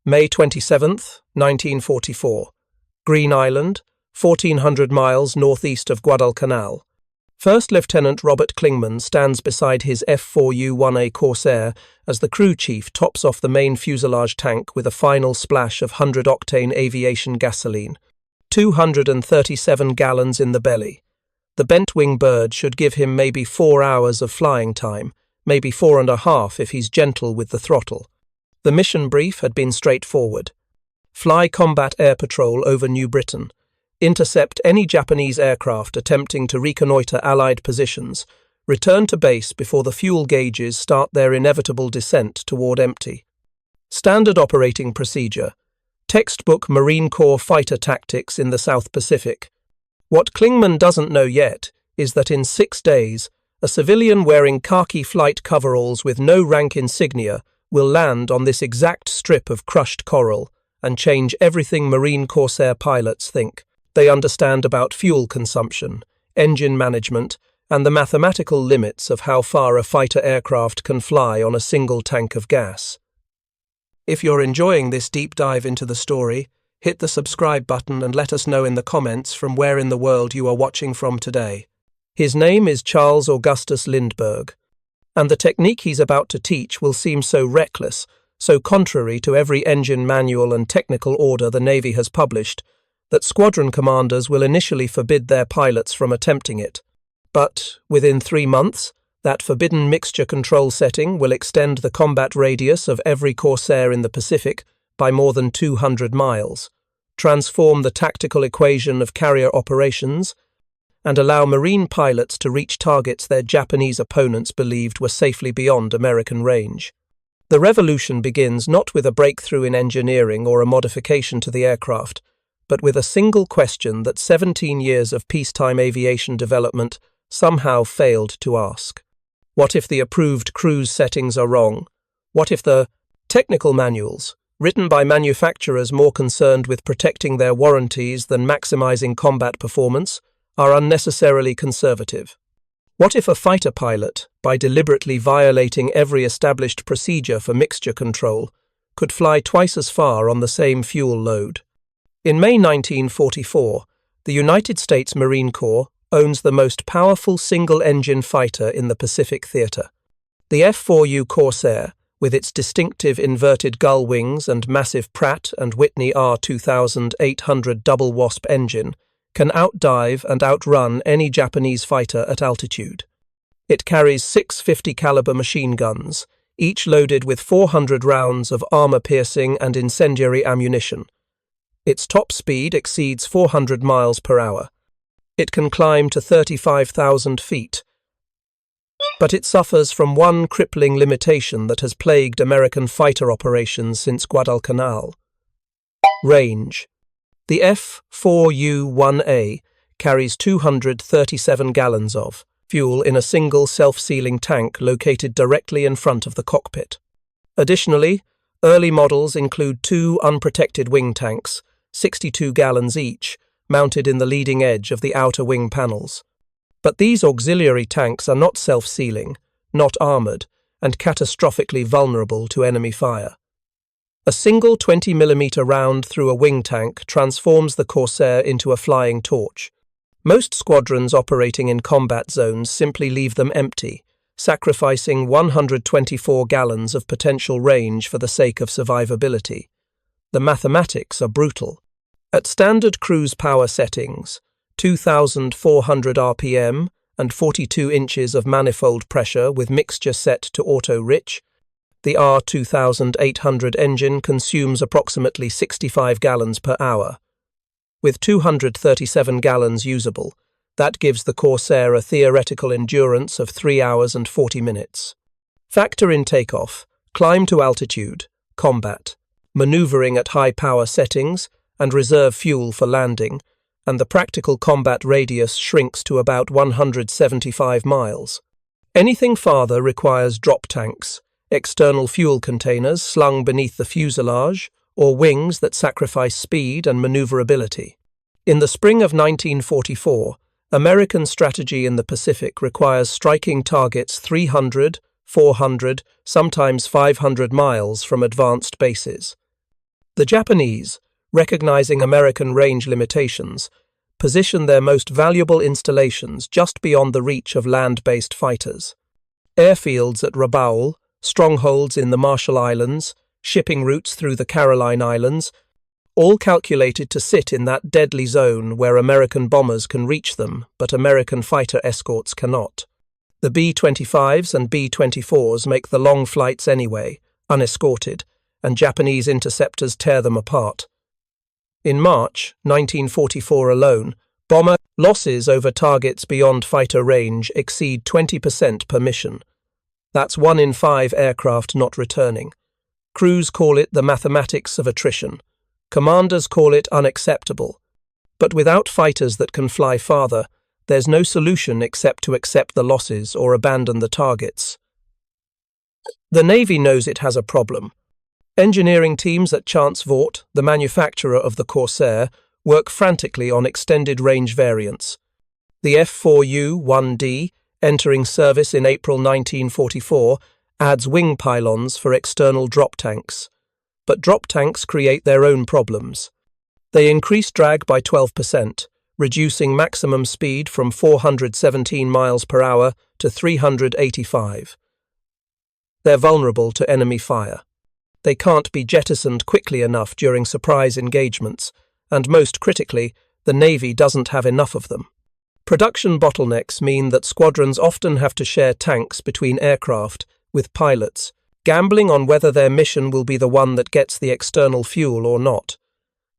May 27, 1944. Green Island, 1,400 miles northeast of Guadalcanal. First Lieutenant Robert Klingman stands beside his F4U-1A Corsair as the crew chief tops off the main fuselage tank with a final splash of 100-octane aviation gasoline. 237 gallons in the belly. The bent-wing bird should give him maybe 4 hours of flying time, maybe 4.5 if he's gentle with the throttle. The mission brief had been straightforward. Fly combat air patrol over New Britain. Intercept any Japanese aircraft attempting to reconnoiter Allied positions. Return to base before the fuel gauges start their inevitable descent toward empty. Standard operating procedure. Textbook Marine Corps fighter tactics in the South Pacific. What Klingman doesn't know yet is that in 6 days, a civilian wearing khaki flight coveralls with no rank insignia will land on this exact strip of crushed coral and change everything Marine Corsair pilots think. They understand about fuel consumption, engine management, and the mathematical limits of how far a fighter aircraft can fly on a single tank of gas. If you're enjoying this deep dive into the story, hit the subscribe button and let us know in the comments from where in the world you are watching from today. His name is Charles Augustus Lindbergh, and the technique he's about to teach will seem so reckless, so contrary to every engine manual and technical order the Navy has published, that squadron commanders will initially forbid their pilots from attempting it. But within 3 months, that forbidden mixture control setting will extend the combat radius of every Corsair in the Pacific by more than 200 miles, transform the tactical equation of carrier operations, and allow Marine pilots to reach targets their Japanese opponents believed were safely beyond American range. The revolution begins not with a breakthrough in engineering or a modification to the aircraft, but with a single question that 17 years of peacetime aviation development somehow failed to ask. What if the approved cruise settings are wrong? What if the technical manuals, written by manufacturers more concerned with protecting their warranties than maximizing combat performance, are unnecessarily conservative? What if a fighter pilot, by deliberately violating every established procedure for mixture control, could fly twice as far on the same fuel load? In May 1944, the United States Marine Corps owns the most powerful single-engine fighter in the Pacific theater. The F4U Corsair, with its distinctive inverted gull wings and massive Pratt & Whitney R2800 double Wasp engine, can outdive and outrun any Japanese fighter at altitude. It carries 6 50-caliber machine guns, each loaded with 400 rounds of armor-piercing and incendiary ammunition. Its top speed exceeds 400 miles per hour. It can climb to 35,000 feet. But it suffers from one crippling limitation that has plagued American fighter operations since Guadalcanal: range. The F4U-1A carries 237 gallons of fuel in a single self-sealing tank located directly in front of the cockpit. Additionally, early models include 2 unprotected wing tanks, 62 gallons each, mounted in the leading edge of the outer wing panels. But these auxiliary tanks are not self-sealing, not armored, and catastrophically vulnerable to enemy fire. A single 20mm round through a wing tank transforms the Corsair into a flying torch. Most squadrons operating in combat zones simply leave them empty, sacrificing 124 gallons of potential range for the sake of survivability. The mathematics are brutal. At standard cruise power settings, 2,400 RPM and 42 inches of manifold pressure with mixture set to auto-rich, the R2800 engine consumes approximately 65 gallons per hour. With 237 gallons usable, that gives the Corsair a theoretical endurance of 3 hours and 40 minutes. Factor in takeoff, climb to altitude, combat, maneuvering at high power settings, and reserve fuel for landing, and the practical combat radius shrinks to about 175 miles. Anything farther requires drop tanks, external fuel containers slung beneath the fuselage, or wings that sacrifice speed and maneuverability. In the spring of 1944, American strategy in the Pacific requires striking targets 300, 400, sometimes 500 miles from advanced bases. The Japanese, recognizing American range limitations, position their most valuable installations just beyond the reach of land-based fighters. Airfields at Rabaul, strongholds in the Marshall Islands, shipping routes through the Caroline Islands, all calculated to sit in that deadly zone where American bombers can reach them, but American fighter escorts cannot. The B-25s and B-24s make the long flights anyway, unescorted, and Japanese interceptors tear them apart. In March 1944 alone, bomber losses over targets beyond fighter range exceed 20% per mission. That's 1 in 5 aircraft not returning. Crews call it the mathematics of attrition. Commanders call it unacceptable. But without fighters that can fly farther, there's no solution except to accept the losses or abandon the targets. The Navy knows it has a problem. Engineering teams at Chance Vought, the manufacturer of the Corsair, work frantically on extended range variants. The F4U-1D, entering service in April 1944, adds wing pylons for external drop tanks. But drop tanks create their own problems. They increase drag by 12%, reducing maximum speed from 417 miles per hour to 385. They're vulnerable to enemy fire. They can't be jettisoned quickly enough during surprise engagements, and most critically, the Navy doesn't have enough of them. Production bottlenecks mean that squadrons often have to share tanks between aircraft with pilots, gambling on whether their mission will be the one that gets the external fuel or not.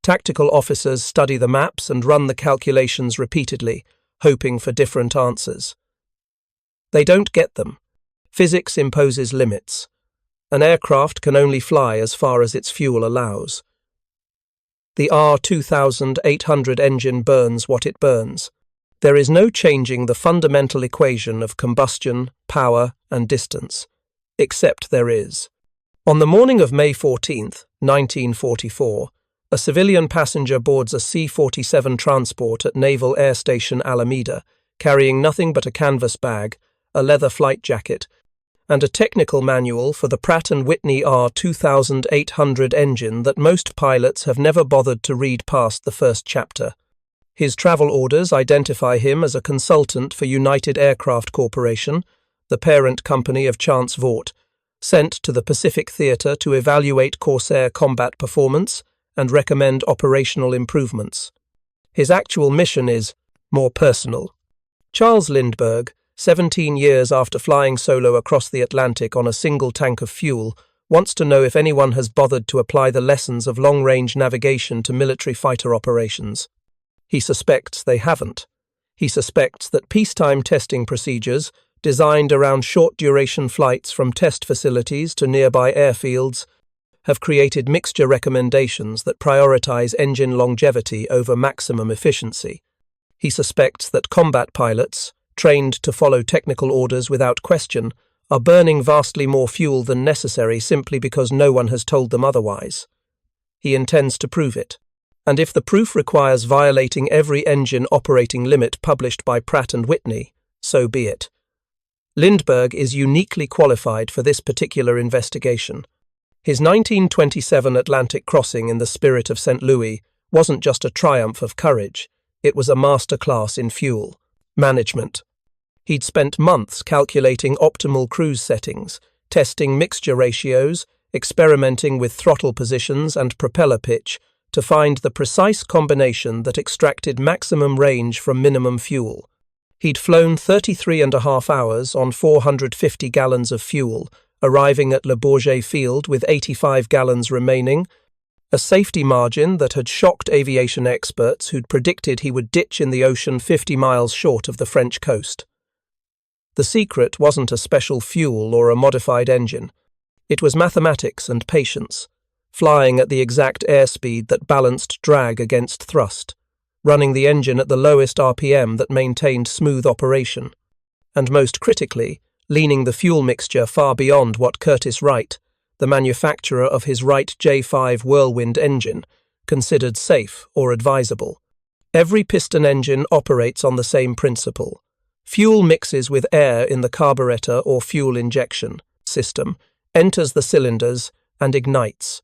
Tactical officers study the maps and run the calculations repeatedly, hoping for different answers. They don't get them. Physics imposes limits. An aircraft can only fly as far as its fuel allows. The R2800 engine burns what it burns. There is no changing the fundamental equation of combustion, power, and distance. Except there is. On the morning of May 14, 1944, a civilian passenger boards a C-47 transport at Naval Air Station Alameda, carrying nothing but a canvas bag, a leather flight jacket, and a technical manual for the Pratt & Whitney R2800 engine that most pilots have never bothered to read past the first chapter. His travel orders identify him as a consultant for United Aircraft Corporation, the parent company of Chance Vought, sent to the Pacific Theater to evaluate Corsair combat performance and recommend operational improvements. His actual mission is more personal. Charles Lindbergh, 17 years after flying solo across the Atlantic on a single tank of fuel, wants to know if anyone has bothered to apply the lessons of long-range navigation to military fighter operations. He suspects they haven't. He suspects that peacetime testing procedures, designed around short-duration flights from test facilities to nearby airfields, have created mixture recommendations that prioritize engine longevity over maximum efficiency. He suspects that combat pilots, trained to follow technical orders without question, are burning vastly more fuel than necessary simply because no one has told them otherwise. He intends to prove it, and if the proof requires violating every engine operating limit published by Pratt & Whitney, so be it. Lindbergh is uniquely qualified for this particular investigation. His 1927 Atlantic crossing in the spirit of St. Louis wasn't just a triumph of courage, it was a masterclass in fuel management. He'd spent months calculating optimal cruise settings, testing mixture ratios, experimenting with throttle positions and propeller pitch to find the precise combination that extracted maximum range from minimum fuel. He'd flown 33.5 hours on 450 gallons of fuel, arriving at Le Bourget Field with 85 gallons remaining, a safety margin that had shocked aviation experts who'd predicted he would ditch in the ocean 50 miles short of the French coast. The secret wasn't a special fuel or a modified engine. It was mathematics and patience, flying at the exact airspeed that balanced drag against thrust, running the engine at the lowest RPM that maintained smooth operation, and most critically, leaning the fuel mixture far beyond what Curtiss Wright, the manufacturer of his Wright J5 Whirlwind engine, considered safe or advisable. Every piston engine operates on the same principle. Fuel mixes with air in the carburetor or fuel injection system, enters the cylinders, and ignites.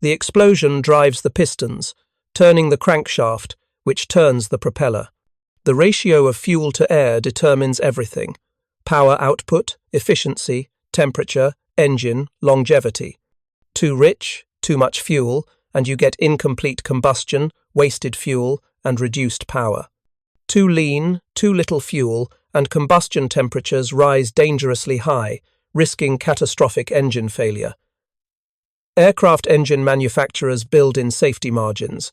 The explosion drives the pistons, turning the crankshaft, which turns the propeller. The ratio of fuel to air determines everything: power output, efficiency, temperature, engine, longevity. Too rich, too much fuel, and you get incomplete combustion, wasted fuel, and reduced power. Too lean, too little fuel, and combustion temperatures rise dangerously high, risking catastrophic engine failure. Aircraft engine manufacturers build in safety margins.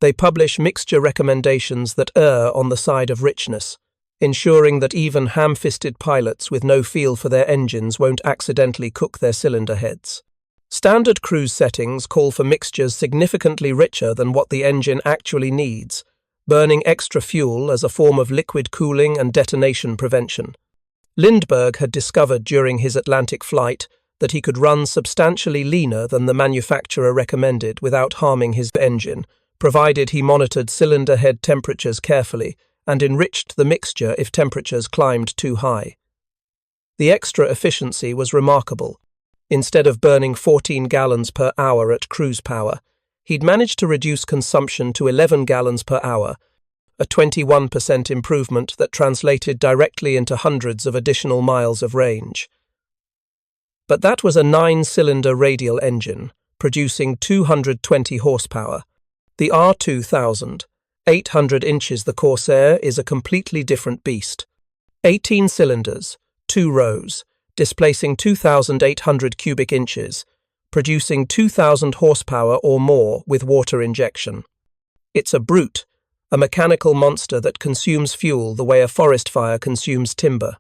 They publish mixture recommendations that err on the side of richness, ensuring that even ham-fisted pilots with no feel for their engines won't accidentally cook their cylinder heads. Standard cruise settings call for mixtures significantly richer than what the engine actually needs, burning extra fuel as a form of liquid cooling and detonation prevention. Lindbergh had discovered during his Atlantic flight that he could run substantially leaner than the manufacturer recommended without harming his engine, provided he monitored cylinder head temperatures carefully and enriched the mixture if temperatures climbed too high. The extra efficiency was remarkable. Instead of burning 14 gallons per hour at cruise power, he'd managed to reduce consumption to 11 gallons per hour, a 21% improvement that translated directly into hundreds of additional miles of range. But that was a 9-cylinder radial engine, producing 220 horsepower. The R2000, 800 inches the Corsair, is a completely different beast. 18 cylinders, 2 rows, displacing 2,800 cubic inches, producing 2,000 horsepower or more with water injection. It's a brute, a mechanical monster that consumes fuel the way a forest fire consumes timber.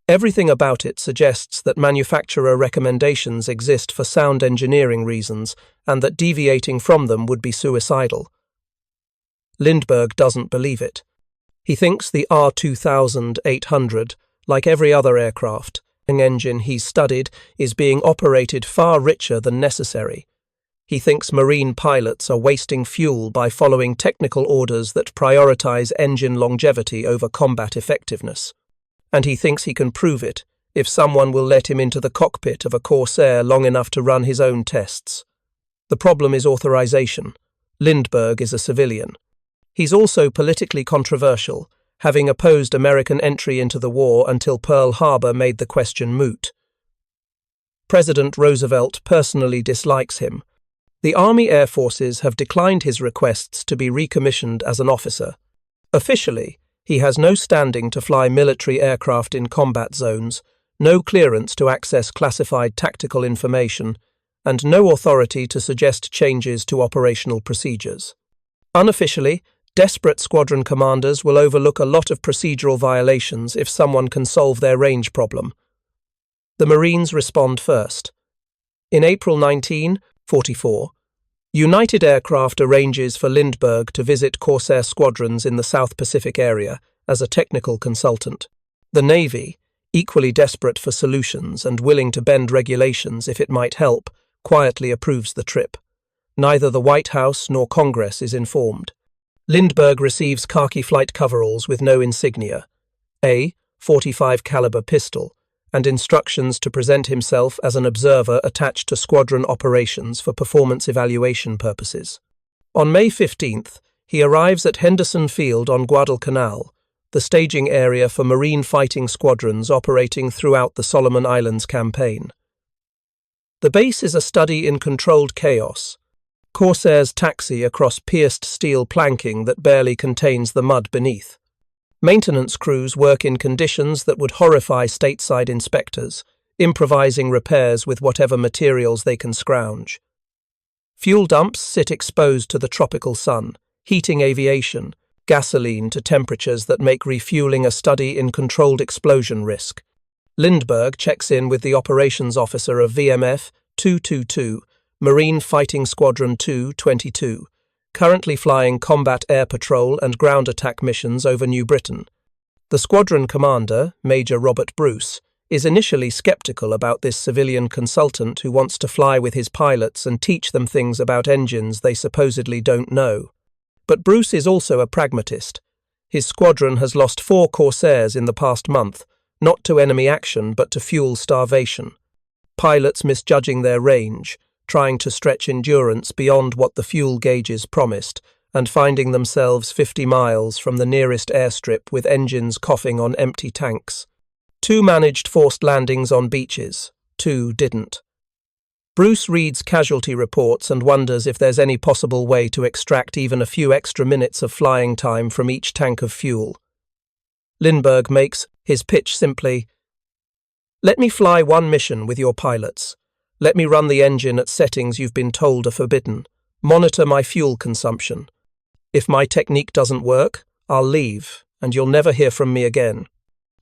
Everything about it suggests that manufacturer recommendations exist for sound engineering reasons and that deviating from them would be suicidal. Lindbergh doesn't believe it. He thinks the R2000-800, like every other aircraft, engine he's studied, is being operated far richer than necessary. He thinks marine pilots are wasting fuel by following technical orders that prioritize engine longevity over combat effectiveness. And he thinks he can prove it if someone will let him into the cockpit of a Corsair long enough to run his own tests. The problem is authorization. Lindbergh is a civilian. He's also politically controversial, having opposed American entry into the war until Pearl Harbor made the question moot. President Roosevelt personally dislikes him. The Army Air Forces have declined his requests to be recommissioned as an officer. Officially, he has no standing to fly military aircraft in combat zones, no clearance to access classified tactical information, and no authority to suggest changes to operational procedures. Unofficially, desperate squadron commanders will overlook a lot of procedural violations if someone can solve their range problem. The Marines respond first. In April 1944, United Aircraft arranges for Lindbergh to visit Corsair squadrons in the South Pacific area as a technical consultant. The Navy, equally desperate for solutions and willing to bend regulations if it might help, quietly approves the trip. Neither the White House nor Congress is informed. Lindbergh receives khaki flight coveralls with no insignia, a .45 caliber pistol, and instructions to present himself as an observer attached to squadron operations for performance evaluation purposes. On May 15th, he arrives at Henderson Field on Guadalcanal, the staging area for marine fighting squadrons operating throughout the Solomon Islands campaign. The base is a study in controlled chaos. Corsairs taxi across pierced steel planking that barely contains the mud beneath. Maintenance crews work in conditions that would horrify stateside inspectors, improvising repairs with whatever materials they can scrounge. Fuel dumps sit exposed to the tropical sun, heating aviation, gasoline to temperatures that make refueling a study in controlled explosion risk. Lindbergh checks in with the operations officer of VMF 222, Marine Fighting Squadron 222, currently flying combat air patrol and ground attack missions over New Britain. The squadron commander, Major Robert Bruce, is initially skeptical about this civilian consultant who wants to fly with his pilots and teach them things about engines they supposedly don't know. But Bruce is also a pragmatist. His squadron has lost 4 Corsairs in the past month, not to enemy action but to fuel starvation. Pilots misjudging their range, trying to stretch endurance beyond what the fuel gauges promised, and finding themselves 50 miles from the nearest airstrip with engines coughing on empty tanks. 2 managed forced landings on beaches, 2 didn't. Bruce reads casualty reports and wonders if there's any possible way to extract even a few extra minutes of flying time from each tank of fuel. Lindbergh makes his pitch simply, "Let me fly one mission with your pilots. Let me run the engine at settings you've been told are forbidden. Monitor my fuel consumption. If my technique doesn't work, I'll leave, and you'll never hear from me again.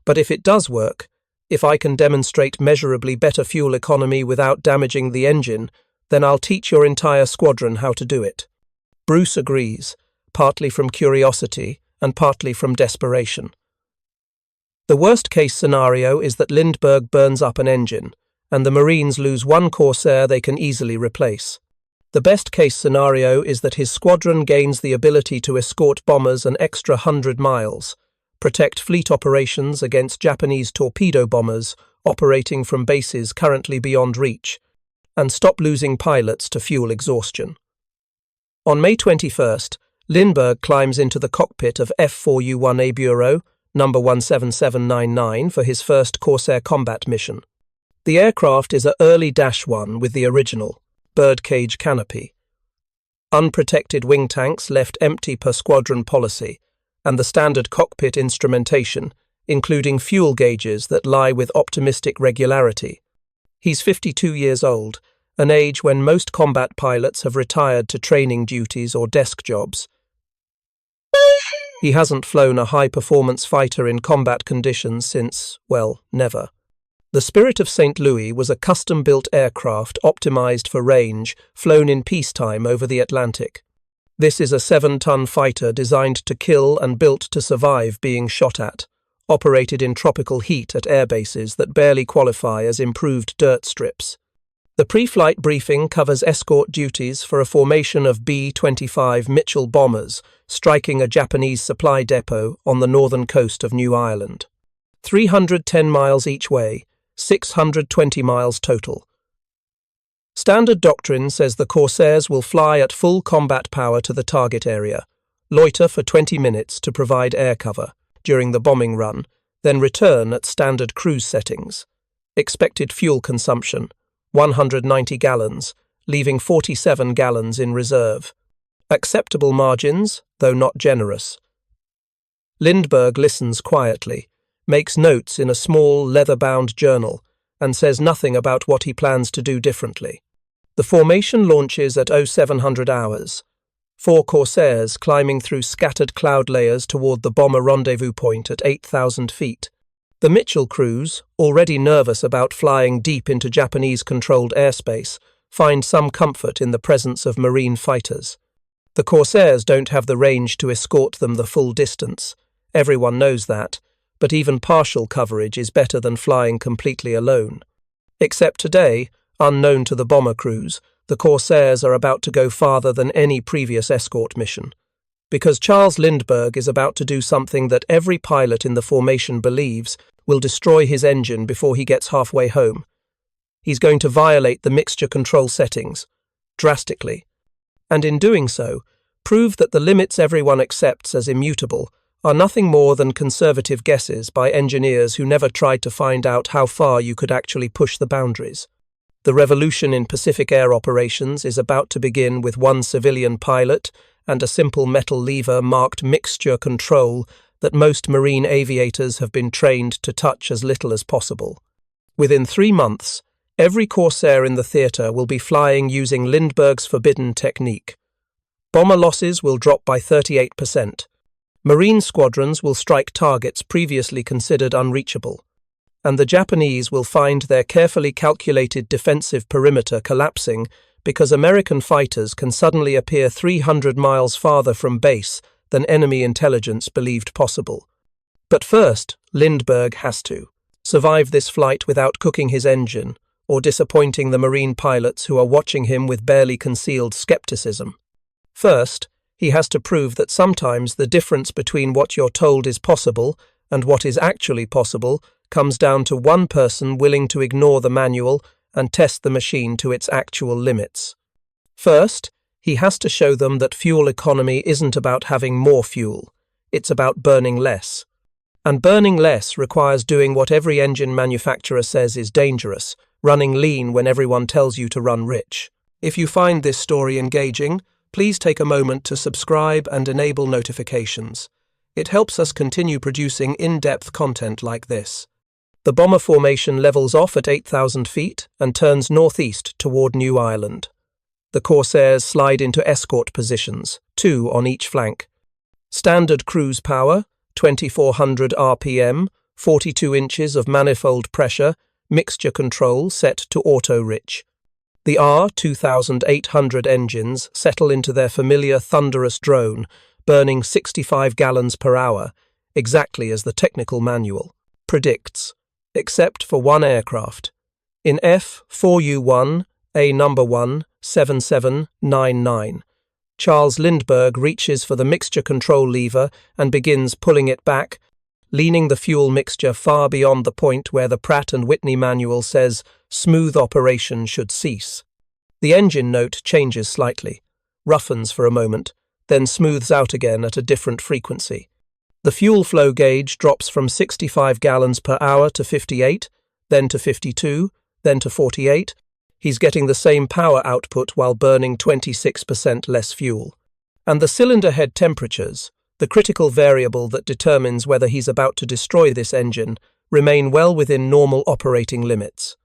But if it does work, if I can demonstrate measurably better fuel economy without damaging the engine, then I'll teach your entire squadron how to do it." Bruce agrees, partly from curiosity and partly from desperation. The worst-case scenario is that Lindbergh burns up an engine, and the Marines lose one Corsair they can easily replace. The best-case scenario is that his squadron gains the ability to escort bombers an extra 100 miles, protect fleet operations against Japanese torpedo bombers operating from bases currently beyond reach, and stop losing pilots to fuel exhaustion. On May 21st, Lindbergh climbs into the cockpit of F4U-1A Bureau, number 17799, for his first Corsair combat mission. The aircraft is a early -1 with the original birdcage canopy. Unprotected wing tanks left empty per squadron policy, and the standard cockpit instrumentation, including fuel gauges that lie with optimistic regularity. He's 52 years old, an age when most combat pilots have retired to training duties or desk jobs. He hasn't flown a high-performance fighter in combat conditions since, well, never. The Spirit of St. Louis was a custom-built aircraft optimized for range, flown in peacetime over the Atlantic. This is a 7-ton fighter designed to kill and built to survive being shot at, operated in tropical heat at airbases that barely qualify as improved dirt strips. The pre-flight briefing covers escort duties for a formation of B-25 Mitchell bombers striking a Japanese supply depot on the northern coast of New Ireland. 310 miles each way, 620 miles total. Standard doctrine says the Corsairs will fly at full combat power to the target area, loiter for 20 minutes to provide air cover during the bombing run, then return at standard cruise settings. Expected fuel consumption, 190 gallons, leaving 47 gallons in reserve. Acceptable margins, though not generous. Lindbergh listens quietly, makes notes in a small leather-bound journal, and says nothing about what he plans to do differently. The formation launches at 0700 hours. 4 Corsairs climbing through scattered cloud layers toward the bomber rendezvous point at 8,000 feet. The Mitchell crews, already nervous about flying deep into Japanese-controlled airspace, find some comfort in the presence of Marine fighters. The Corsairs don't have the range to escort them the full distance. Everyone knows that, but even partial coverage is better than flying completely alone. Except today, unknown to the bomber crews, the Corsairs are about to go farther than any previous escort mission. Because Charles Lindbergh is about to do something that every pilot in the formation believes will destroy his engine before he gets halfway home. He's going to violate the mixture control settings, drastically, and in doing so, prove that the limits everyone accepts as immutable are nothing more than conservative guesses by engineers who never tried to find out how far you could actually push the boundaries. The revolution in Pacific air operations is about to begin with one civilian pilot and a simple metal lever marked mixture control that most Marine aviators have been trained to touch as little as possible. Within 3 months, every Corsair in the theatre will be flying using Lindbergh's forbidden technique. Bomber losses will drop by 38%. Marine squadrons will strike targets previously considered unreachable, and the Japanese will find their carefully calculated defensive perimeter collapsing because American fighters can suddenly appear 300 miles farther from base than enemy intelligence believed possible. But first, Lindbergh has to survive this flight without cooking his engine or disappointing the Marine pilots who are watching him with barely concealed skepticism. First, he has to prove that sometimes the difference between what you're told is possible and what is actually possible comes down to one person willing to ignore the manual and test the machine to its actual limits. First, he has to show them that fuel economy isn't about having more fuel, it's about burning less. And burning less requires doing what every engine manufacturer says is dangerous, running lean when everyone tells you to run rich. If you find this story engaging, please take a moment to subscribe and enable notifications. It helps us continue producing in-depth content like this. The bomber formation levels off at 8,000 feet and turns northeast toward New Ireland. The Corsairs slide into escort positions, 2 on each flank. Standard cruise power, 2400 RPM, 42 inches of manifold pressure, mixture control set to auto-rich. The R-2800 engines settle into their familiar thunderous drone, burning 65 gallons per hour, exactly as the technical manual predicts, except for one aircraft. In F4U-1A No. 17799, Charles Lindbergh reaches for the mixture control lever and begins pulling it back, leaning the fuel mixture far beyond the point where the Pratt & Whitney manual says smooth operation should cease. The engine note changes slightly, roughens for a moment, then smooths out again at a different frequency. The fuel flow gauge drops from 65 gallons per hour to 58, then to 52, then to 48. He's getting the same power output while burning 26% less fuel. And the cylinder head temperatures, the critical variable that determines whether he's about to destroy this engine, remain well within normal operating limits.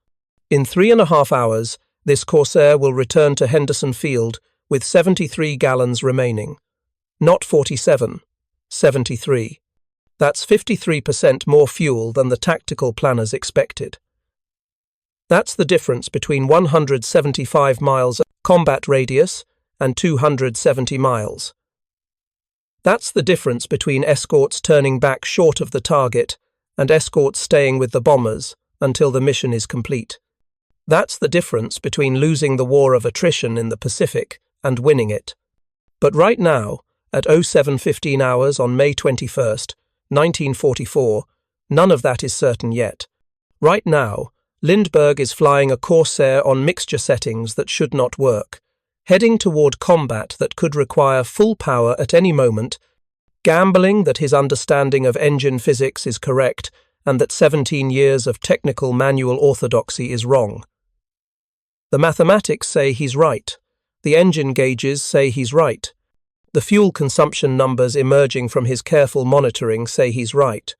In 3.5 hours, this Corsair will return to Henderson Field with 73 gallons remaining. Not 47, 73. That's 53% more fuel than the tactical planners expected. That's the difference between 175 miles combat radius and 270 miles. That's the difference between escorts turning back short of the target and escorts staying with the bombers until the mission is complete. That's the difference between losing the war of attrition in the Pacific and winning it. But right now, at 07:15 hours on May 21st, 1944, none of that is certain yet. Right now, Lindbergh is flying a Corsair on mixture settings that should not work, heading toward combat that could require full power at any moment, gambling that his understanding of engine physics is correct and that 17 years of technical manual orthodoxy is wrong. The mathematics say he's right. The engine gauges say he's right. The fuel consumption numbers emerging from his careful monitoring say he's right.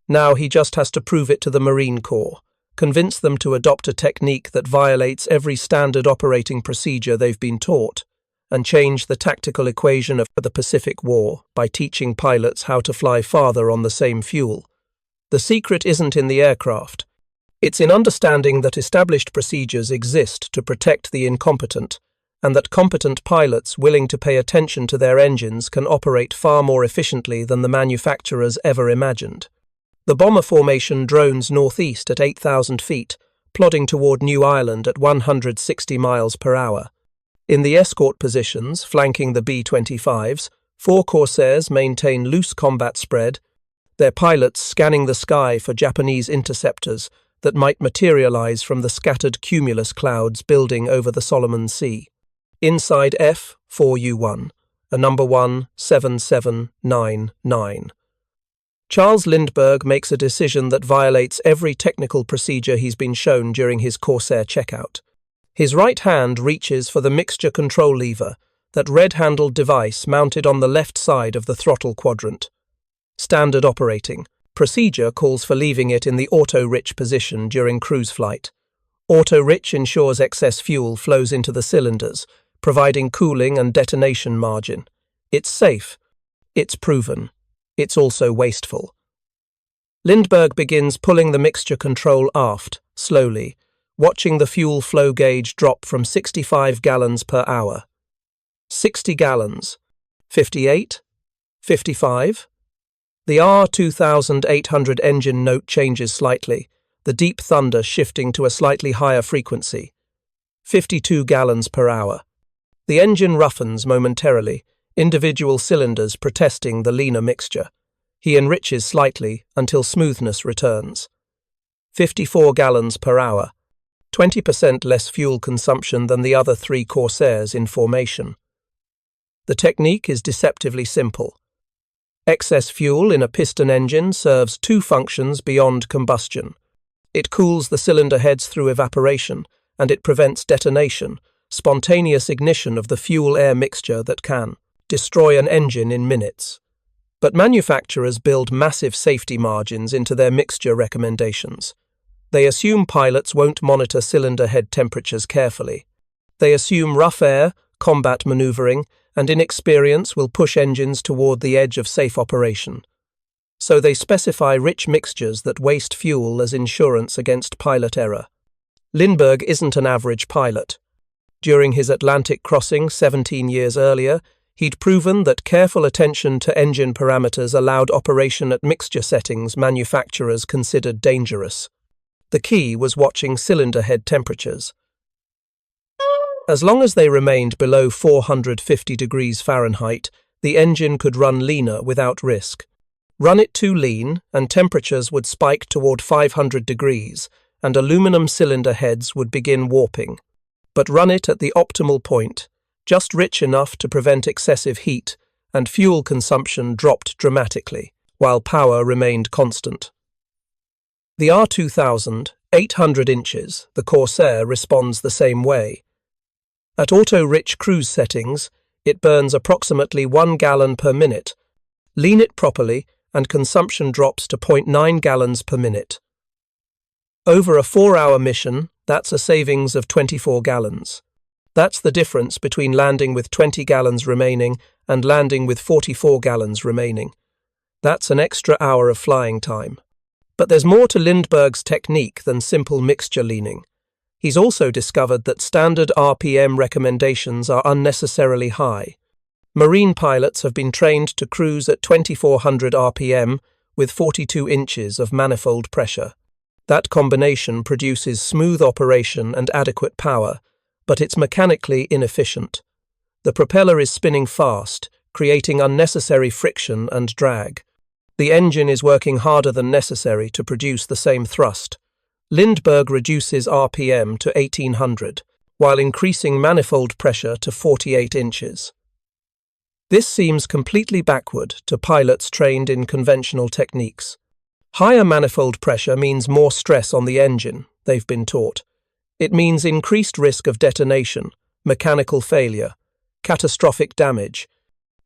Now he just has to prove it to the Marine Corps, convince them to adopt a technique that violates every standard operating procedure they've been taught, and change the tactical equation of the Pacific War by teaching pilots how to fly farther on the same fuel. The secret isn't in the aircraft. It's in understanding that established procedures exist to protect the incompetent, and that competent pilots willing to pay attention to their engines can operate far more efficiently than the manufacturers ever imagined. The bomber formation drones northeast at 8,000 feet, plodding toward New Ireland at 160 miles per hour. In the escort positions, flanking the B-25s, 4 Corsairs maintain loose combat spread, their pilots scanning the sky for Japanese interceptors that might materialize from the scattered cumulus clouds building over the Solomon Sea. Inside F4U-1, a No. 17799. Charles Lindbergh makes a decision that violates every technical procedure he's been shown during his Corsair checkout. His right hand reaches for the mixture control lever, that red-handled device mounted on the left side of the throttle quadrant. Standard operating procedure calls for leaving it in the auto-rich position during cruise flight. Auto-rich ensures excess fuel flows into the cylinders, providing cooling and detonation margin. It's safe. It's proven. It's also wasteful. Lindbergh begins pulling the mixture control aft, slowly, watching the fuel flow gauge drop from 65 gallons per hour. 60 gallons. 58? 55? The R-2800 engine note changes slightly, the deep thunder shifting to a slightly higher frequency. 52 gallons per hour. The engine roughens momentarily, individual cylinders protesting the leaner mixture. He enriches slightly until smoothness returns. 54 gallons per hour. 20% less fuel consumption than the other three Corsairs in formation. The technique is deceptively simple. Excess fuel in a piston engine serves two functions beyond combustion. It cools the cylinder heads through evaporation, and it prevents detonation, spontaneous ignition of the fuel-air mixture that can destroy an engine in minutes. But manufacturers build massive safety margins into their mixture recommendations. They assume pilots won't monitor cylinder head temperatures carefully. They assume rough air, combat maneuvering, and inexperience will push engines toward the edge of safe operation. So they specify rich mixtures that waste fuel as insurance against pilot error. Lindbergh isn't an average pilot. During his Atlantic crossing 17 years earlier, he'd proven that careful attention to engine parameters allowed operation at mixture settings manufacturers considered dangerous. The key was watching cylinder head temperatures. As long as they remained below 450 degrees Fahrenheit, the engine could run leaner without risk. Run it too lean, and temperatures would spike toward 500 degrees, and aluminum cylinder heads would begin warping. But run it at the optimal point, just rich enough to prevent excessive heat, and fuel consumption dropped dramatically, while power remained constant. The R2000, 800 inches, the Corsair responds the same way. At auto-rich cruise settings, it burns approximately 1 gallon per minute. Lean it properly, and consumption drops to 0.9 gallons per minute. Over a 4-hour mission, that's a savings of 24 gallons. That's the difference between landing with 20 gallons remaining and landing with 44 gallons remaining. That's an extra hour of flying time. But there's more to Lindbergh's technique than simple mixture leaning. He's also discovered that standard RPM recommendations are unnecessarily high. Marine pilots have been trained to cruise at 2400 RPM with 42 inches of manifold pressure. That combination produces smooth operation and adequate power, but it's mechanically inefficient. The propeller is spinning fast, creating unnecessary friction and drag. The engine is working harder than necessary to produce the same thrust. Lindbergh reduces RPM to 1800, while increasing manifold pressure to 48 inches. This seems completely backward to pilots trained in conventional techniques. Higher manifold pressure means more stress on the engine, they've been taught. It means increased risk of detonation, mechanical failure, catastrophic damage.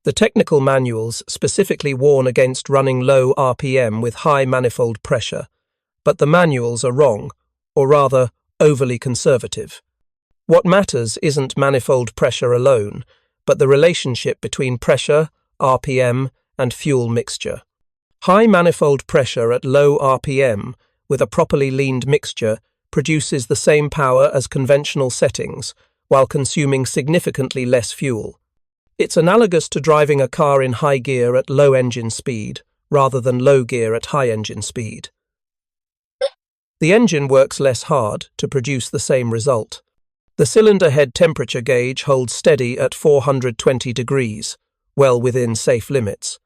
The technical manuals specifically warn against running low RPM with high manifold pressure. But the manuals are wrong, or rather, overly conservative. What matters isn't manifold pressure alone, but the relationship between pressure, RPM, and fuel mixture. High manifold pressure at low RPM, with a properly leaned mixture, produces the same power as conventional settings, while consuming significantly less fuel. It's analogous to driving a car in high gear at low engine speed, rather than low gear at high engine speed. The engine works less hard to produce the same result. The cylinder head temperature gauge holds steady at 420 degrees, well within safe limits.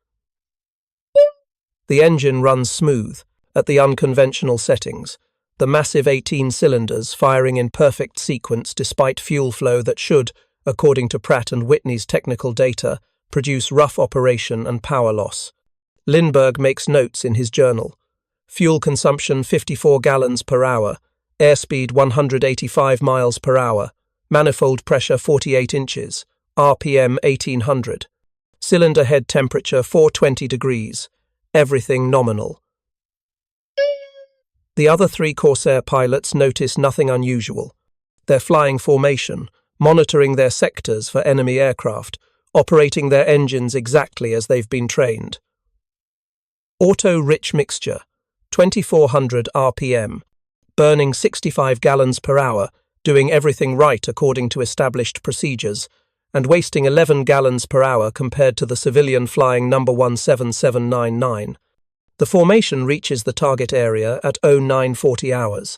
The engine runs smooth at the unconventional settings, the massive 18 cylinders firing in perfect sequence despite fuel flow that should, according to Pratt & Whitney's technical data, produce rough operation and power loss. Lindbergh makes notes in his journal. Fuel consumption 54 gallons per hour, airspeed 185 miles per hour, manifold pressure 48 inches, RPM 1800, cylinder head temperature 420 degrees, everything nominal. The other three Corsair pilots notice nothing unusual. They're flying formation, monitoring their sectors for enemy aircraft, operating their engines exactly as they've been trained. Auto-rich mixture. 2400 RPM, burning 65 gallons per hour, doing everything right according to established procedures, and wasting 11 gallons per hour compared to the civilian flying number 17799. The formation reaches the target area at 0940 hours.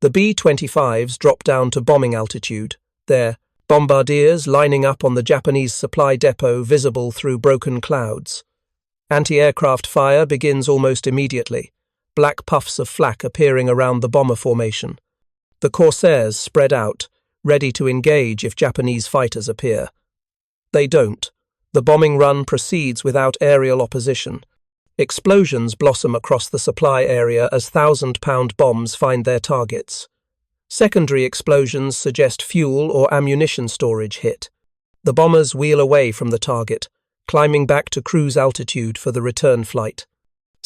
The B-25s drop down to bombing altitude, their bombardiers lining up on the Japanese supply depot visible through broken clouds. Anti-aircraft fire begins almost immediately, black puffs of flak appearing around the bomber formation. The Corsairs spread out, ready to engage if Japanese fighters appear. They don't. The bombing run proceeds without aerial opposition. Explosions blossom across the supply area as 1,000-pound bombs find their targets. Secondary explosions suggest fuel or ammunition storage hit. The bombers wheel away from the target, climbing back to cruise altitude for the return flight.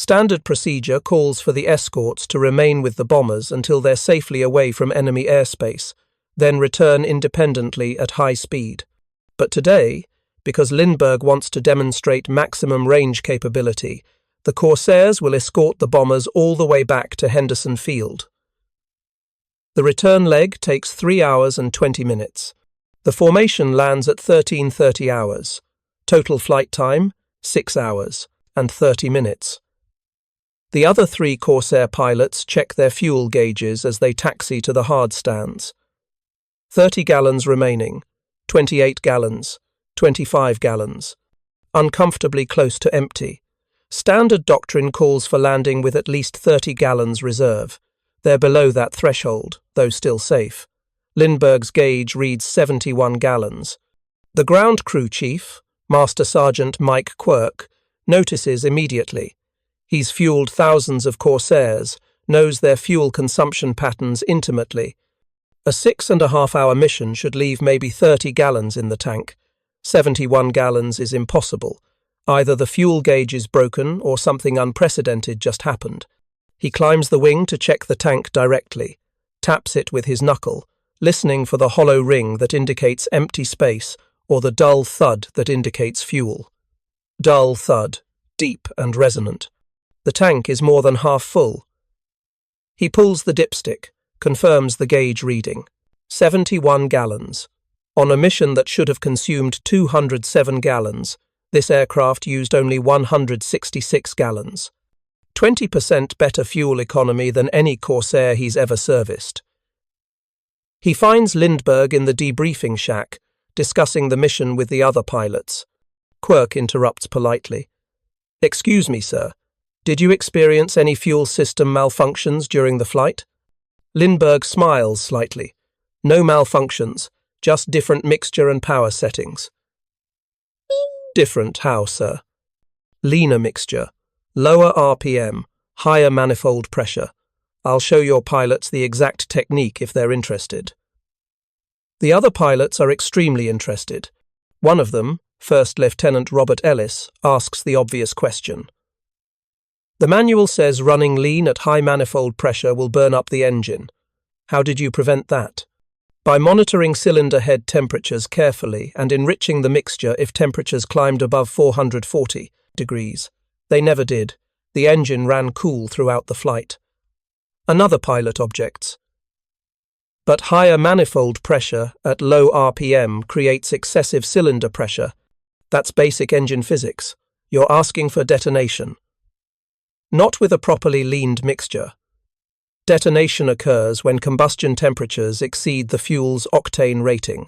Standard procedure calls for the escorts to remain with the bombers until they're safely away from enemy airspace, then return independently at high speed. But today, because Lindbergh wants to demonstrate maximum range capability, the Corsairs will escort the bombers all the way back to Henderson Field. The return leg takes 3 hours and 20 minutes. The formation lands at 13:30 hours. Total flight time, 6 hours and 30 minutes. The other 3 Corsair pilots check their fuel gauges as they taxi to the hard stands. 30 gallons remaining, 28 gallons, 25 gallons. Uncomfortably close to empty. Standard doctrine calls for landing with at least 30 gallons reserve. They're below that threshold, though still safe. Lindbergh's gauge reads 71 gallons. The ground crew chief, Master Sergeant Mike Quirk, notices immediately. He's fueled thousands of Corsairs, knows their fuel consumption patterns intimately. A 6.5-hour mission should leave maybe 30 gallons in the tank. 71 gallons is impossible. Either the fuel gauge is broken or something unprecedented just happened. He climbs the wing to check the tank directly, taps it with his knuckle, listening for the hollow ring that indicates empty space or the dull thud that indicates fuel. Dull thud, deep and resonant. The tank is more than half full. He pulls the dipstick, confirms the gauge reading. 71 gallons. On a mission that should have consumed 207 gallons, this aircraft used only 166 gallons. 20% better fuel economy than any Corsair he's ever serviced. He finds Lindbergh in the debriefing shack, discussing the mission with the other pilots. Quirk interrupts politely. "Excuse me, sir. Did you experience any fuel system malfunctions during the flight?" Lindbergh smiles slightly. "No malfunctions, just different mixture and power settings." "Different how, sir?" "Leaner mixture. Lower RPM, higher manifold pressure. I'll show your pilots the exact technique if they're interested." The other pilots are extremely interested. One of them, First Lieutenant Robert Ellis, asks the obvious question. "The manual says running lean at high manifold pressure will burn up the engine. How did you prevent that?" "By monitoring cylinder head temperatures carefully and enriching the mixture if temperatures climbed above 440 degrees. They never did. The engine ran cool throughout the flight." Another pilot objects. "But higher manifold pressure at low RPM creates excessive cylinder pressure. That's basic engine physics. You're asking for detonation." "Not with a properly leaned mixture. Detonation occurs when combustion temperatures exceed the fuel's octane rating.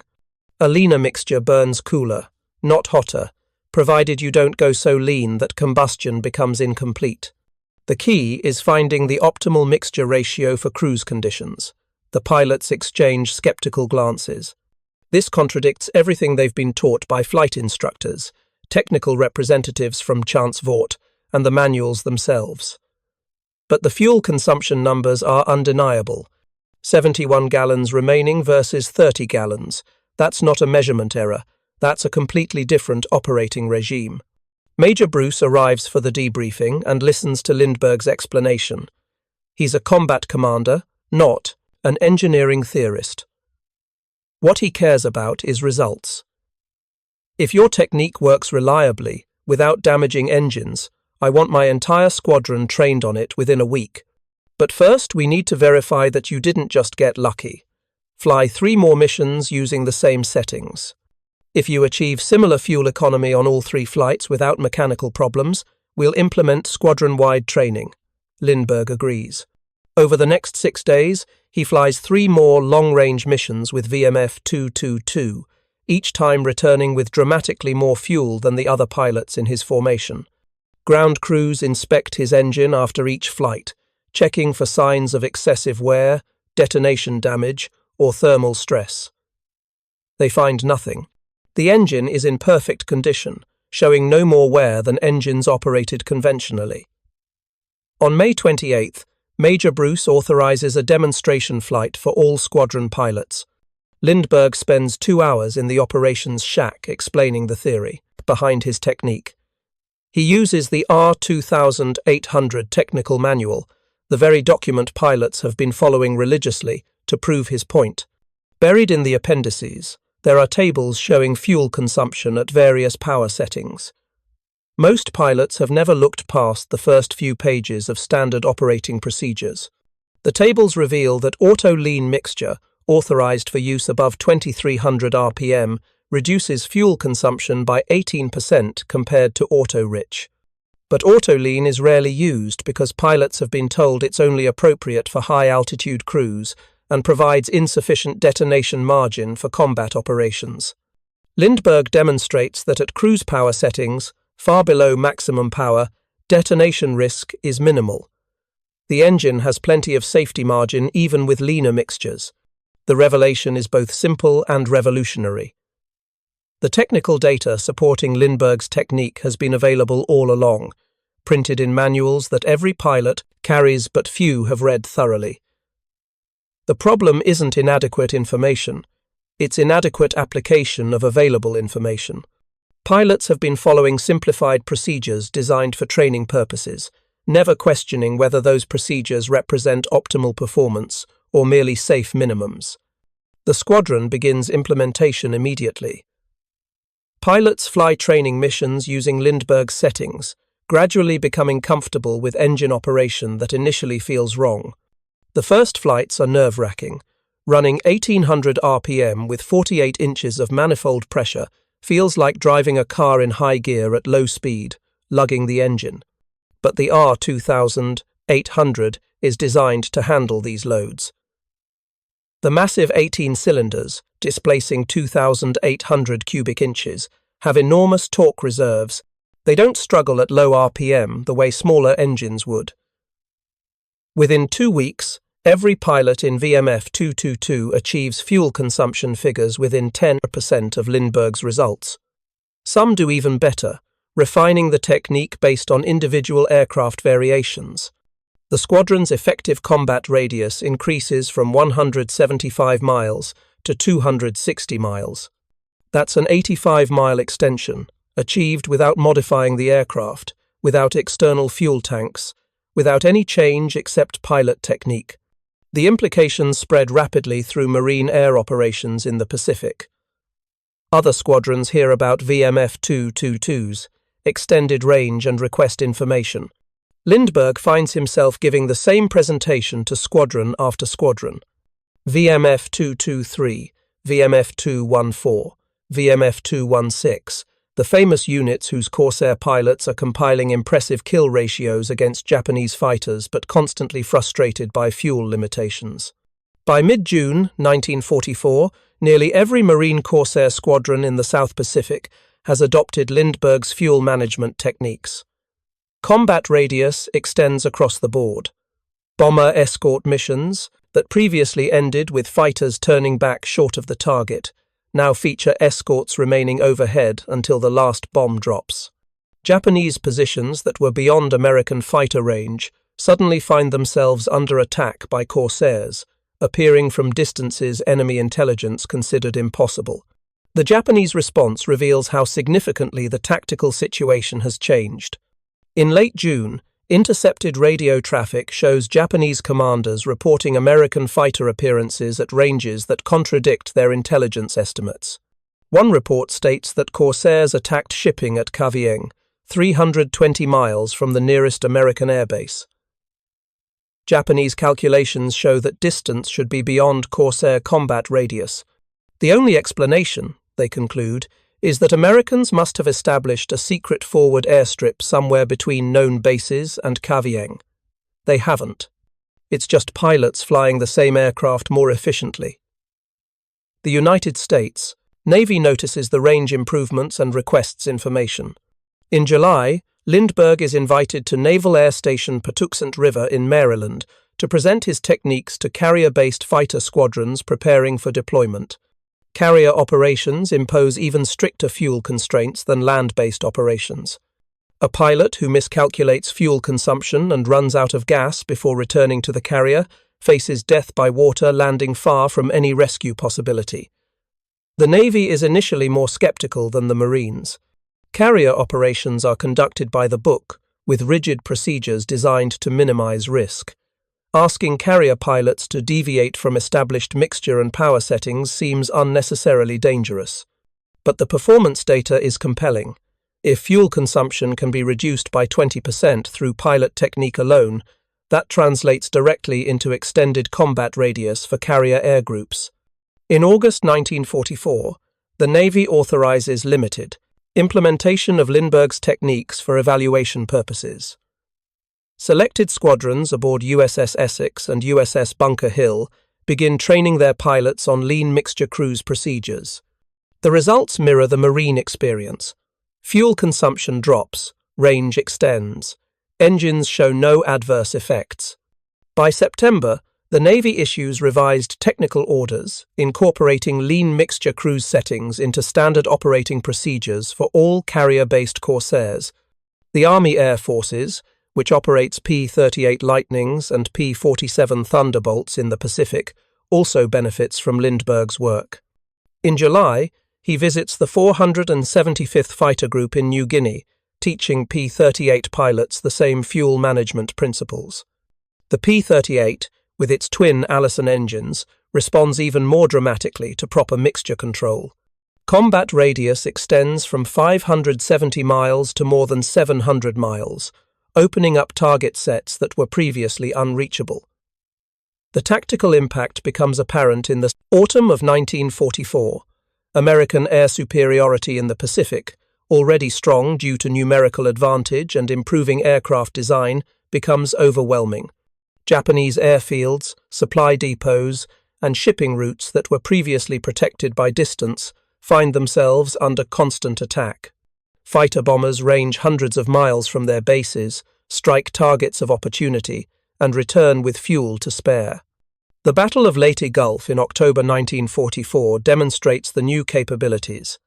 A leaner mixture burns cooler, not hotter, provided you don't go so lean that combustion becomes incomplete. The key is finding the optimal mixture ratio for cruise conditions." The pilots exchange skeptical glances. This contradicts everything they've been taught by flight instructors, technical representatives from Chance Vought, and the manuals themselves. But the fuel consumption numbers are undeniable. 71 gallons remaining versus 30 gallons. That's not a measurement error. That's a completely different operating regime. Major Bruce arrives for the debriefing and listens to Lindbergh's explanation. He's a combat commander, not an engineering theorist. What he cares about is results. "If your technique works reliably, without damaging engines, I want my entire squadron trained on it within a week. But first we need to verify that you didn't just get lucky. Fly 3 more missions using the same settings. If you achieve similar fuel economy on all 3 flights without mechanical problems, we'll implement squadron-wide training." Lindbergh agrees. Over the next 6 days, he flies 3 more long-range missions with VMF 222, each time returning with dramatically more fuel than the other pilots in his formation. Ground crews inspect his engine after each flight, checking for signs of excessive wear, detonation damage, or thermal stress. They find nothing. The engine is in perfect condition, showing no more wear than engines operated conventionally. On May 28th, Major Bruce authorizes a demonstration flight for all squadron pilots. Lindbergh spends 2 hours in the operations shack explaining the theory behind his technique. He uses the R2800 technical manual, the very document pilots have been following religiously, to prove his point. Buried in the appendices, there are tables showing fuel consumption at various power settings. Most pilots have never looked past the first few pages of standard operating procedures. The tables reveal that auto-lean mixture, authorized for use above 2300 RPM, reduces fuel consumption by 18% compared to auto-rich. But auto-lean is rarely used because pilots have been told it's only appropriate for high-altitude cruise and provides insufficient detonation margin for combat operations. Lindbergh demonstrates that at cruise power settings, far below maximum power, detonation risk is minimal. The engine has plenty of safety margin even with leaner mixtures. The revelation is both simple and revolutionary. The technical data supporting Lindbergh's technique has been available all along, printed in manuals that every pilot carries but few have read thoroughly. The problem isn't inadequate information, it's inadequate application of available information. Pilots have been following simplified procedures designed for training purposes, never questioning whether those procedures represent optimal performance or merely safe minimums. The squadron begins implementation immediately. Pilots fly training missions using Lindbergh's settings, gradually becoming comfortable with engine operation that initially feels wrong. The first flights are nerve-wracking. Running 1800 RPM with 48 inches of manifold pressure feels like driving a car in high gear at low speed, lugging the engine. But the R2800 is designed to handle these loads. The massive 18 cylinders, displacing 2,800 cubic inches, have enormous torque reserves. They don't struggle at low RPM the way smaller engines would. Within 2 weeks, every pilot in VMF 222 achieves fuel consumption figures within 10% of Lindbergh's results. Some do even better, refining the technique based on individual aircraft variations. The squadron's effective combat radius increases from 175 miles to 260 miles. That's an 85-mile extension, achieved without modifying the aircraft, without external fuel tanks, without any change except pilot technique. The implications spread rapidly through marine air operations in the Pacific. Other squadrons hear about VMF 222's extended range and request information. Lindbergh finds himself giving the same presentation to squadron after squadron. VMF 223, VMF 214, VMF 216, the famous units whose Corsair pilots are compiling impressive kill ratios against Japanese fighters but constantly frustrated by fuel limitations. By mid-June 1944, nearly every Marine Corsair squadron in the South Pacific has adopted Lindbergh's fuel management techniques. Combat radius extends across the board. Bomber escort missions, that previously ended with fighters turning back short of the target, now feature escorts remaining overhead until the last bomb drops. Japanese positions that were beyond American fighter range suddenly find themselves under attack by Corsairs, appearing from distances enemy intelligence considered impossible. The Japanese response reveals how significantly the tactical situation has changed. In late June, intercepted radio traffic shows Japanese commanders reporting American fighter appearances at ranges that contradict their intelligence estimates. One report states that Corsairs attacked shipping at Kavieng, 320 miles from the nearest American airbase. Japanese calculations show that distance should be beyond Corsair combat radius. The only explanation, they conclude, is that Americans must have established a secret forward airstrip somewhere between known bases and Kavieng. They haven't. It's just pilots flying the same aircraft more efficiently. The United States Navy notices the range improvements and requests information. In July, Lindbergh is invited to Naval Air Station Patuxent River in Maryland to present his techniques to carrier-based fighter squadrons preparing for deployment. Carrier operations impose even stricter fuel constraints than land-based operations. A pilot who miscalculates fuel consumption and runs out of gas before returning to the carrier faces death by water, landing far from any rescue possibility. The Navy is initially more skeptical than the Marines. Carrier operations are conducted by the book, with rigid procedures designed to minimize risk. Asking carrier pilots to deviate from established mixture and power settings seems unnecessarily dangerous. But the performance data is compelling. If fuel consumption can be reduced by 20% through pilot technique alone, that translates directly into extended combat radius for carrier air groups. In August 1944, the Navy authorizes limited implementation of Lindbergh's techniques for evaluation purposes. Selected squadrons aboard USS Essex and USS Bunker Hill begin training their pilots on lean mixture cruise procedures. The results mirror the Marine experience. Fuel consumption drops, range extends. Engines show no adverse effects. By September, the Navy issues revised technical orders incorporating lean mixture cruise settings into standard operating procedures for all carrier-based Corsairs. The Army Air Forces, which operates P-38 Lightnings and P-47 Thunderbolts in the Pacific, also benefits from Lindbergh's work. In July, he visits the 475th Fighter Group in New Guinea, teaching P-38 pilots the same fuel management principles. The P-38, with its twin Allison engines, responds even more dramatically to proper mixture control. Combat radius extends from 570 miles to more than 700 miles, opening up target sets that were previously unreachable. The tactical impact becomes apparent in the autumn of 1944. American air superiority in the Pacific, already strong due to numerical advantage and improving aircraft design, becomes overwhelming. Japanese airfields, supply depots, and shipping routes that were previously protected by distance find themselves under constant attack. Fighter bombers range hundreds of miles from their bases, strike targets of opportunity, and return with fuel to spare. The Battle of Leyte Gulf in October 1944 demonstrates the new capabilities.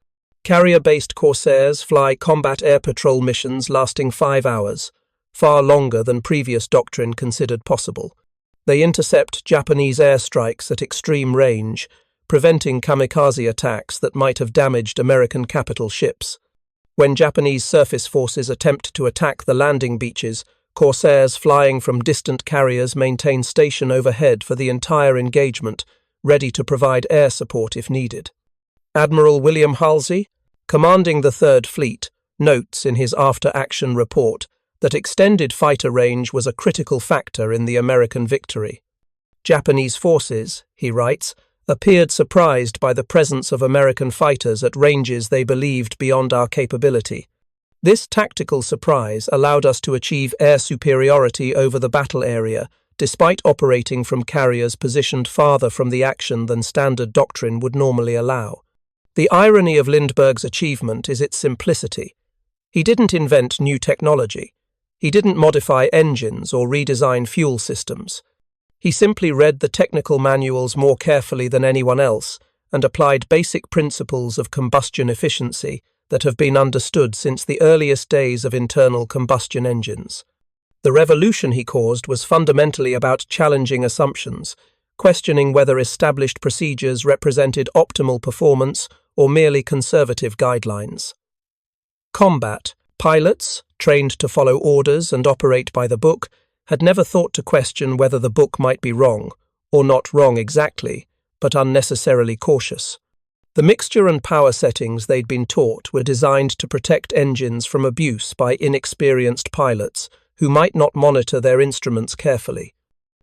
Carrier-based Corsairs fly combat air patrol missions lasting 5 hours, far longer than previous doctrine considered possible. They intercept Japanese airstrikes at extreme range, preventing kamikaze attacks that might have damaged American capital ships. When Japanese surface forces attempt to attack the landing beaches, Corsairs flying from distant carriers maintain station overhead for the entire engagement, ready to provide air support if needed. Admiral William Halsey, commanding the Third Fleet, notes in his after-action report that extended fighter range was a critical factor in the American victory. Japanese forces, he writes, appeared surprised by the presence of American fighters at ranges they believed beyond our capability. This tactical surprise allowed us to achieve air superiority over the battle area, despite operating from carriers positioned farther from the action than standard doctrine would normally allow. The irony of Lindbergh's achievement is its simplicity. He didn't invent new technology. He didn't modify engines or redesign fuel systems. He simply read the technical manuals more carefully than anyone else and applied basic principles of combustion efficiency that have been understood since the earliest days of internal combustion engines. The revolution he caused was fundamentally about challenging assumptions, questioning whether established procedures represented optimal performance or merely conservative guidelines. Combat. Pilots, trained to follow orders and operate by the book, had never thought to question whether the book might be wrong, or not wrong exactly, but unnecessarily cautious. The mixture and power settings they'd been taught were designed to protect engines from abuse by inexperienced pilots who might not monitor their instruments carefully.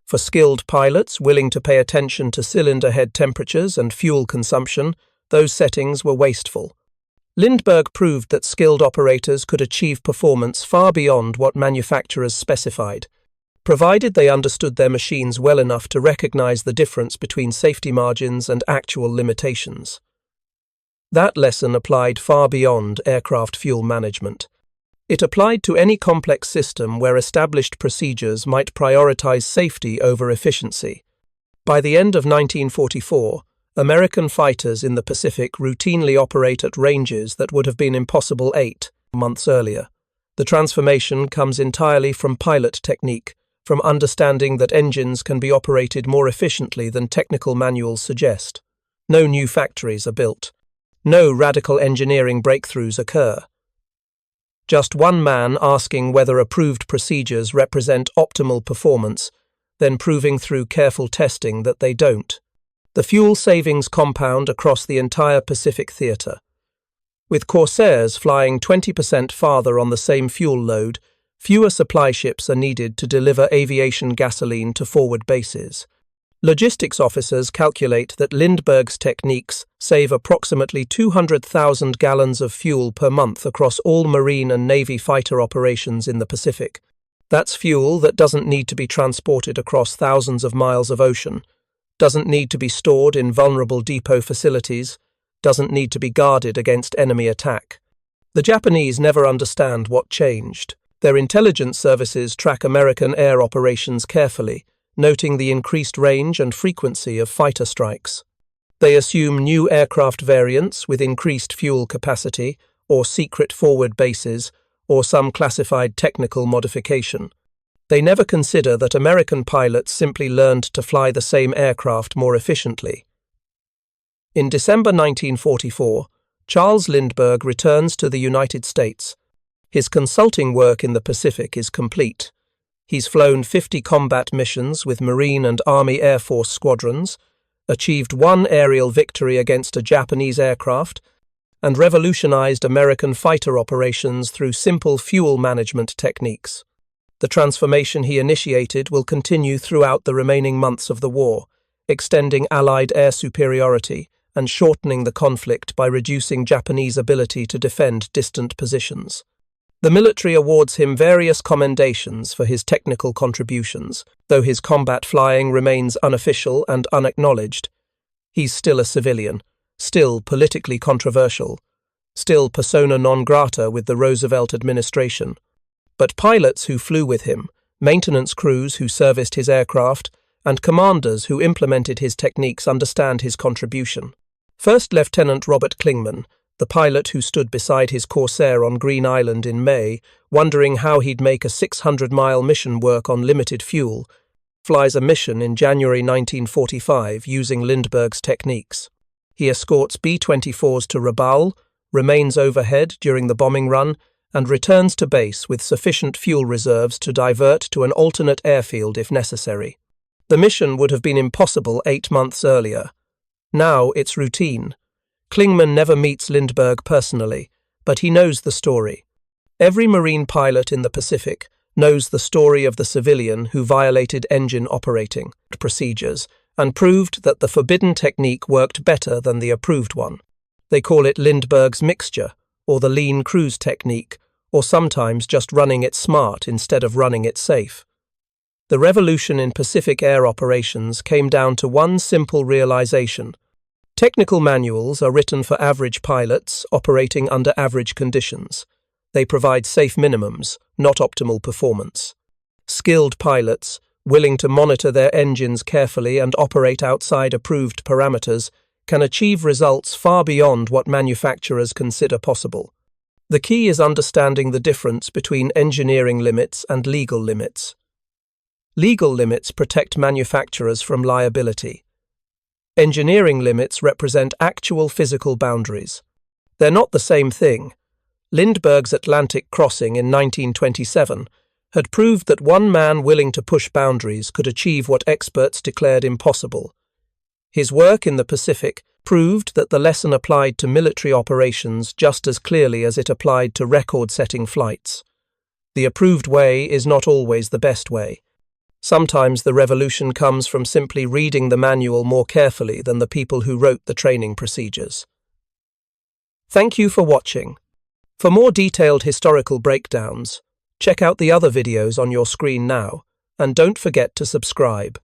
For skilled pilots willing to pay attention to cylinder head temperatures and fuel consumption, those settings were wasteful. Lindbergh proved that skilled operators could achieve performance far beyond what manufacturers specified, provided they understood their machines well enough to recognize the difference between safety margins and actual limitations. That lesson applied far beyond aircraft fuel management. It applied to any complex system where established procedures might prioritize safety over efficiency. By the end of 1944, American fighters in the Pacific routinely operate at ranges that would have been impossible 8 months earlier. The transformation comes entirely from pilot technique, from understanding that engines can be operated more efficiently than technical manuals suggest. No new factories are built. No radical engineering breakthroughs occur. Just one man asking whether approved procedures represent optimal performance, then proving through careful testing that they don't. The fuel savings compound across the entire Pacific theatre. With Corsairs flying 20% farther on the same fuel load, fewer supply ships are needed to deliver aviation gasoline to forward bases. Logistics officers calculate that Lindbergh's techniques save approximately 200,000 gallons of fuel per month across all Marine and Navy fighter operations in the Pacific. That's fuel that doesn't need to be transported across thousands of miles of ocean, doesn't need to be stored in vulnerable depot facilities, doesn't need to be guarded against enemy attack. The Japanese never understand what changed. Their intelligence services track American air operations carefully, noting the increased range and frequency of fighter strikes. They assume new aircraft variants with increased fuel capacity, or secret forward bases, or some classified technical modification. They never consider that American pilots simply learned to fly the same aircraft more efficiently. In December 1944, Charles Lindbergh returns to the United States. His consulting work in the Pacific is complete. He's flown 50 combat missions with Marine and Army Air Force squadrons, achieved one aerial victory against a Japanese aircraft, and revolutionized American fighter operations through simple fuel management techniques. The transformation he initiated will continue throughout the remaining months of the war, extending Allied air superiority and shortening the conflict by reducing Japanese ability to defend distant positions. The military awards him various commendations for his technical contributions, though his combat flying remains unofficial and unacknowledged. He's still a civilian, still politically controversial, still persona non grata with the Roosevelt administration. But pilots who flew with him, maintenance crews who serviced his aircraft, and commanders who implemented his techniques understand his contribution. First Lieutenant Robert Klingman, the pilot who stood beside his Corsair on Green Island in May, wondering how he'd make a 600-mile mission work on limited fuel, flies a mission in January 1945 using Lindbergh's techniques. He escorts B-24s to Rabaul, remains overhead during the bombing run, and returns to base with sufficient fuel reserves to divert to an alternate airfield if necessary. The mission would have been impossible 8 months earlier. Now it's routine. Klingman never meets Lindbergh personally, but he knows the story. Every Marine pilot in the Pacific knows the story of the civilian who violated engine operating procedures and proved that the forbidden technique worked better than the approved one. They call it Lindbergh's mixture, or the lean cruise technique, or sometimes just running it smart instead of running it safe. The revolution in Pacific air operations came down to one simple realization. Technical manuals are written for average pilots operating under average conditions. They provide safe minimums, not optimal performance. Skilled pilots, willing to monitor their engines carefully and operate outside approved parameters, can achieve results far beyond what manufacturers consider possible. The key is understanding the difference between engineering limits and legal limits. Legal limits protect manufacturers from liability. Engineering limits represent actual physical boundaries. They're not the same thing. Lindbergh's Atlantic crossing in 1927 had proved that one man willing to push boundaries could achieve what experts declared impossible. His work in the Pacific proved that the lesson applied to military operations just as clearly as it applied to record-setting flights. The approved way is not always the best way. Sometimes the revolution comes from simply reading the manual more carefully than the people who wrote the training procedures. Thank you for watching. For more detailed historical breakdowns, check out the other videos on your screen now, and don't forget to subscribe.